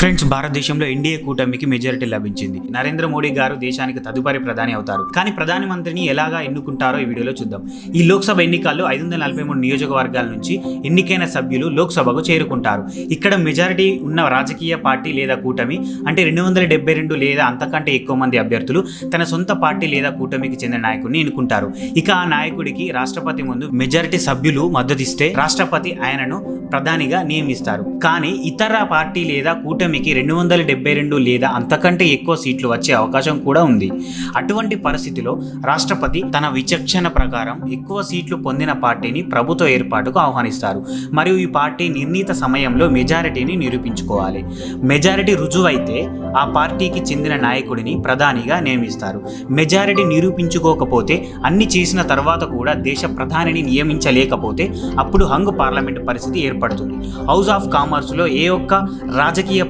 Friends, భారతదేశంలో NDA కూటమికి majority లభించింది. నరేంద్ర మోడీ గారు దేశానికి తదుపరి ప్రధాని అవుతారు. కానీ ప్రధానమంత్రిని ఎలాగా ఎన్నుకుంటారో ఈ వీడియోలో చూద్దాం. ఈ లోక్సభ ఎన్నికల్లో 543 నియోజకవర్గాల నుంచి ఎన్నికైన సభ్యులు లోక్సభకు చేరుకుంటారు. ఇక్కడ మెజారిటీ ఉన్న రాజకీయ పార్టీ లేదా కూటమి అంటే 272 లేదా అంతకంటే ఎక్కువ మంది అభ్యర్థులు తన సొంత పార్టీ లేదా కూటమికి చెందిన నాయకుడిని ఎన్నుకుంటారు. ఇక ఆ నాయకుడికి రాష్ట్రపతి ముందు మెజారిటీ సభ్యులు మద్దతిస్తే రాష్ట్రపతి ఆయనను ప్రధానిగా నియమిస్తారు. కానీ ఇతర పార్టీ లేదా కూటమికి 272 లేదా అంతకంటే ఎక్కువ సీట్లు వచ్చే అవకాశం కూడా ఉంది. అటువంటి పరిస్థితిలో రాష్ట్రపతి తన విచక్షణ ప్రకారం ఎక్కువ సీట్లు పొందిన పార్టీని ప్రభుత్వ ఏర్పాటుకు ఆహ్వానిస్తారు మరియు ఈ పార్టీ నిర్ణీత సమయంలో మెజారిటీని నిరూపించుకోవాలి. మెజారిటీ రుజువైతే ఆ పార్టీకి చెందిన నాయకుడిని ప్రధానిగా నియమిస్తారు. మెజారిటీ నిరూపించుకోకపోతే అన్ని చేసిన తర్వాత కూడా దేశ ప్రధానిని నియమించలేకపోతే అప్పుడు హంగ్ పార్లమెంటు పరిస్థితి ఏర్పడుతుంది. హౌస్ ఆఫ్ కామర్స్లో ఏ ఒక్క రాజకీయ